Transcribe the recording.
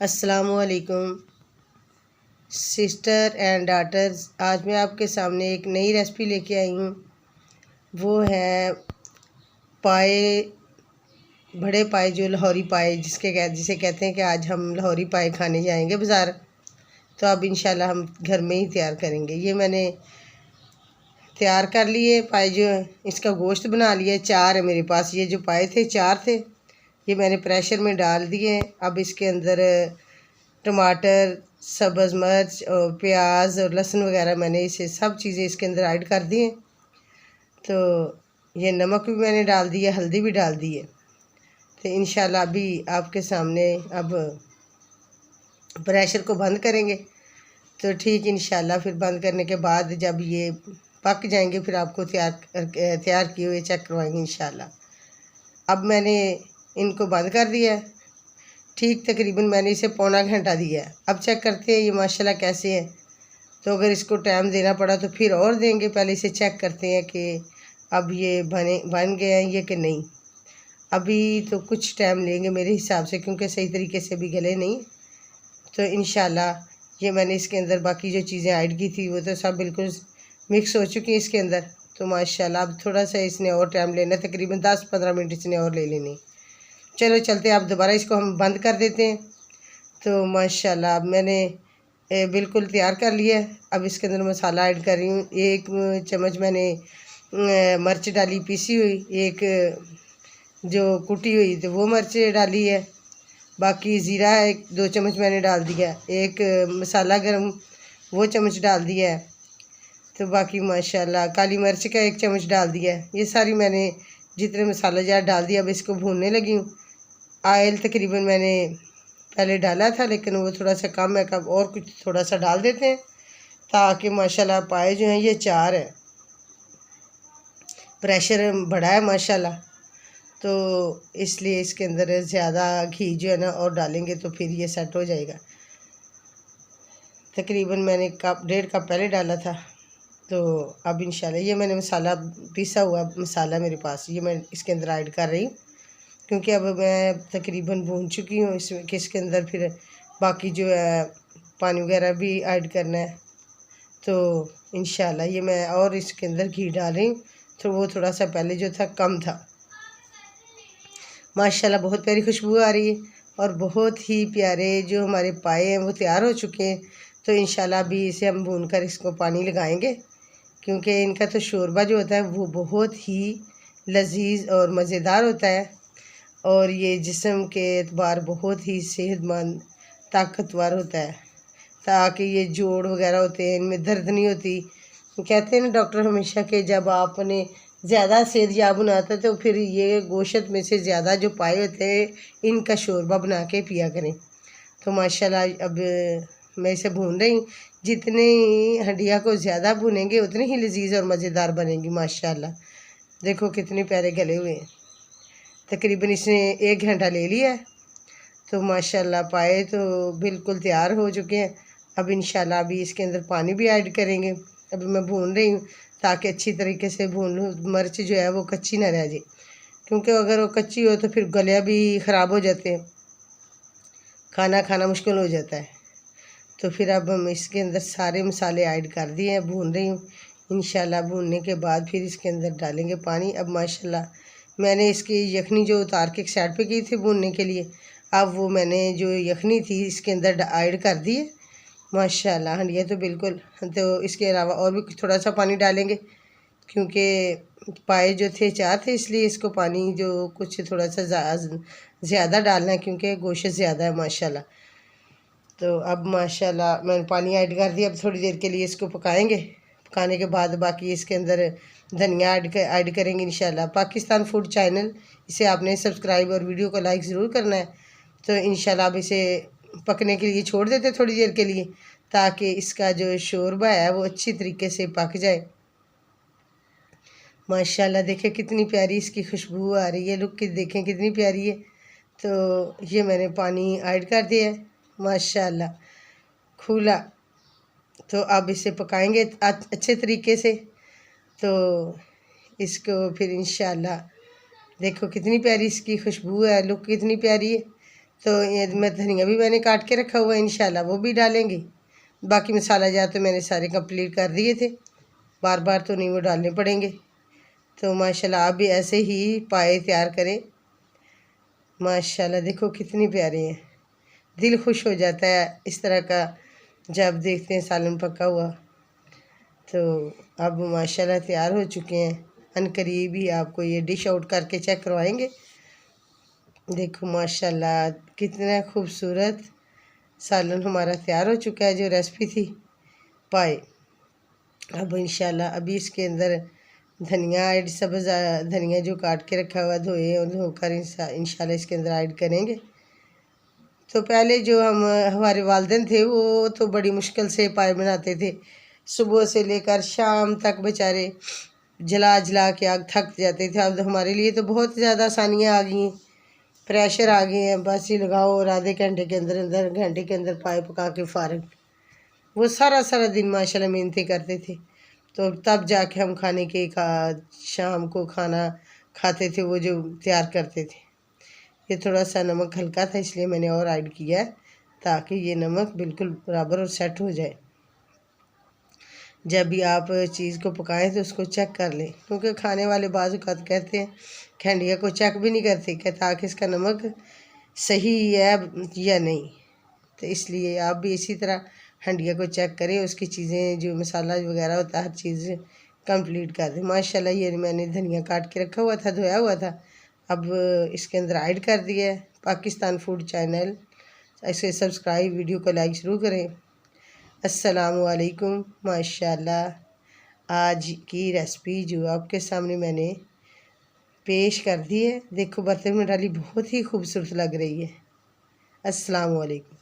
अस्सलामुअलैकुम sister and daughters. आज मैं आपके सामने एक नई रेसिपी लेके आई हूँ। वो है पाए, बड़े पाए, जो लाहौरी पाए जिसे कहते हैं कि आज हम लाहौरी पाए खाने जाएंगे बाज़ार। तो अब इंशाल्लाह हम घर में ही तैयार करेंगे। ये मैंने तैयार कर लिए पाए, जो है इसका गोश्त बना लिया। 4 है मेरे पास। ये जो पाए थे 4 थे, ये मैंने प्रेशर में डाल दिए। अब इसके अंदर टमाटर, सब्ज़ मिर्च और प्याज और लहसुन वगैरह मैंने इसे सब चीज़ें इसके अंदर ऐड कर दी हैं। तो ये नमक भी मैंने डाल दिया, हल्दी भी डाल दी है। तो इंशाल्लाह अभी आपके सामने अब प्रेशर को बंद करेंगे। तो ठीक इंशाल्लाह फिर बंद करने के बाद जब ये पक जाएंगे फिर आपको तैयार किए हुए चेक करवाएंगे इंशाल्लाह। अब मैंने इनको बंद कर दिया है। ठीक तकरीबन मैंने इसे पौना घंटा दिया है। अब चेक करते हैं ये माशाल्लाह कैसे है। तो अगर इसको टाइम देना पड़ा तो फिर और देंगे। पहले इसे चेक करते हैं कि अब ये बन गए हैं ये कि नहीं। अभी तो कुछ टाइम लेंगे मेरे हिसाब से, क्योंकि सही तरीके से भी गले नहीं। तो इंशाल्लाह ये मैंने इसके अंदर बाकी जो चीज़ें ऐड की थी वो तो सब बिल्कुल मिक्स हो चुकी हैं इसके अंदर। तो माशाल्लाह अब थोड़ा सा इसने और टाइम लेना, तकरीबन 10-15 मिनट इसने और ले लेने। चलो चलते हैं, अब दोबारा इसको हम बंद कर देते हैं। तो माशाल्लाह अब मैंने बिल्कुल तैयार कर लिया है। अब इसके अंदर मसाला ऐड कर रही हूँ। 1 चम्मच मैंने मिर्च डाली पीसी हुई, 1 जो कुटी हुई तो वो मिर्च डाली है। बाकी ज़ीरा 1-2 चम्मच मैंने डाल दिया। 1 मसाला गरम वो चम्मच डाल दिया है। तो बाकी माशाल्लाह काली मिर्च का 1 चम्मच डाल दिया है। ये सारी मैंने जितने मसाला जार डाल दिया। अब इसको भूनने लगी हूँ। आयल तकरीबन मैंने पहले डाला था, लेकिन वो थोड़ा सा कम है। कब और कुछ थोड़ा सा डाल देते हैं ताकि माशाल्लाह पाए जो हैं ये 4 है। प्रेशर बड़ा है माशाल्लाह, तो इसलिए इसके अंदर ज़्यादा घी जो है ना और डालेंगे तो फिर ये सेट हो जाएगा। तकरीबन मैंने 1.5 कप पहले डाला था। तो अब इंशाल्लाह ये मैंने मसाला पीसा हुआ मसाला मेरे पास, ये मैं इसके अंदर ऐड कर रही हूँ। क्योंकि अब मैं तकरीबन भून चुकी हूँ इसमें कि इसके अंदर फिर बाकी जो है पानी वगैरह भी ऐड करना है। तो इंशाल्लाह ये मैं और इसके अंदर घी डाल रही हूँ। तो वो थोड़ा सा पहले जो था कम था। माशाल्लाह बहुत प्यारी खुशबू आ रही है और बहुत ही प्यारे जो हमारे पाए हैं वो तैयार हो चुके हैं। तो इंशाल्लाह अभी इसे हम भून कर इसको पानी लगाएंगे, क्योंकि इनका तो शोरबा जो होता है वो बहुत ही लजीज और मज़ेदार होता है। और ये जिस्म के एतबार बहुत ही सेहतमंद ताकतवर होता है, ताकि ये जोड़ वगैरह होते हैं इनमें दर्द नहीं होती। कहते हैं ना डॉक्टर हमेशा कि जब आपने ज़्यादा सेहतयाब बनाता है तो फिर ये गोश्त में से ज़्यादा जो पाए होते हैं इनका शोरबा बना के पिया करें। तो माशाल्लाह अब मैं इसे भून रही हूँ। जितनी हड्डियाँ को ज़्यादा भूनेंगे उतनी ही लजीज और मज़ेदार बनेंगी माशाल्लाह। देखो कितने प्यारे गले हुए हैं। तकरीबन इसने 1 घंटा ले लिया है। तो माशाल्लाह पाए तो बिल्कुल तैयार हो चुके हैं। अब इंशाल्लाह अभी इसके अंदर पानी भी ऐड करेंगे। अभी मैं भून रही हूँ ताकि अच्छी तरीके से भून लूँ, मिर्च जो है वो कच्ची ना रह जाए। क्योंकि अगर वो कच्ची हो तो फिर गले भी ख़राब हो जाते हैं, खाना खाना मुश्किल हो जाता है। तो फिर अब हम इसके अंदर सारे मसाले ऐड कर दिए हैं, भून रही हूँ। इंशाल्लाह भूनने के बाद फिर इसके अंदर डालेंगे पानी। अब माशाल्लाह मैंने इसकी यखनी जो उतार के एक साइड पे की थी भूनने के लिए, अब वो मैंने जो यखनी थी इसके अंदर ऐड कर दी है। माशाल्लाह हंडिया तो बिल्कुल। तो इसके अलावा और भी थोड़ा सा पानी डालेंगे, क्योंकि पाए जो थे 4 थे, इसलिए इसको पानी जो कुछ थोड़ा सा ज़्यादा डालना है, क्योंकि गोश्त ज़्यादा है माशाल्लाह। तो अब माशाल्लाह मैंने पानी ऐड कर दिया। अब थोड़ी देर के लिए इसको पकाएंगे। पकाने के बाद बाकी इसके अंदर धनिया ऐड करेंगे इंशाल्लाह। पाकिस्तान फूड चैनल, इसे आपने सब्सक्राइब और वीडियो को लाइक ज़रूर करना है। तो इंशाल्लाह अब इसे पकने के लिए छोड़ देते थोड़ी देर के लिए, ताकि इसका जो शोरबा है वो अच्छी तरीके से पक जाए। माशाल्लाह देखें कितनी प्यारी इसकी खुशबू आ रही है। लुक की देखें कितनी प्यारी है। तो ये मैंने पानी ऐड कर दिया है माशाल्लाह खुला। तो अब इसे पकाएंगे अच्छे तरीके से। तो इसको फिर इंशाल्लाह देखो कितनी प्यारी इसकी खुशबू है, लुक कितनी प्यारी है। तो ये मैं धनिया भी मैंने काट के रखा हुआ है, इंशाल्लाह वो भी डालेंगे। बाकी मसाला जात तो मैंने सारे कंप्लीट कर दिए थे, बार बार तो नहीं वो डालने पड़ेंगे। तो माशाल्लाह आप भी ऐसे ही पाए तैयार करें। माशाल्लाह देखो कितनी प्यारे हैं, दिल खुश हो जाता है इस तरह का जब देखते हैं सालन पका हुआ। तो अब माशाल्लाह तैयार हो चुके हैं। अनकरीब ही आपको ये डिश आउट करके चेक करवाएंगे। देखो माशाल्लाह कितना खूबसूरत सालन हमारा तैयार हो चुका है। जो रेसिपी थी पाए, अब इंशाल्लाह अभी इसके अंदर धनिया ऐड, सब्ज़ धनिया जो काट के रखा हुआ धोए और धोकर इंशाल्लाह इसके अंदर ऐड करेंगे। तो पहले जो हमारे वालिदैन थे वो तो बड़ी मुश्किल से पाए बनाते थे, सुबह से लेकर शाम तक बेचारे जला जला के आग थक जाते थे। अब हमारे लिए तो बहुत ज़्यादा आसानियाँ आ गई हैं, प्रेशर आ गए हैं, बस ही लगाओ और आधे घंटे के अंदर घंटे के अंदर पाए पका के फारग। वो सारा सारा दिन माशाल्लाह मेहनतें करते थे, तो तब जाके हम खाने के शाम को खाना खाते थे, वो जो तैयार करते थे। ये थोड़ा सा नमक हल्का था इसलिए मैंने और ऐड किया है, ताकि ये नमक बिल्कुल बराबर और सेट हो जाए। जब भी आप चीज़ को पकाएं तो उसको चेक कर लें, क्योंकि खाने वाले बाज़ औक़ात कहते हैं खंडिया को चेक भी नहीं करते कि ताकि इसका नमक सही है या नहीं। तो इसलिए आप भी इसी तरह हंडिया को चेक करें, उसकी चीज़ें जो मसाला वगैरह होता है हर चीज़ कंप्लीट कर दें। माशाल्लाह ये मैंने धनिया काट के रखा हुआ था, धोया हुआ था, अब इसके अंदर ऐड कर दिया है। पाकिस्तान फूड चैनल इसे सब्सक्राइब, वीडियो को लाइक ज़रूर करें। अस्सलामु अलैकुम। माशाल्लाह आज की रेसिपी जो आपके सामने मैंने पेश कर दी है, देखो बर्तन में डाली बहुत ही खूबसूरत लग रही है। अस्सलामु अलैकुम।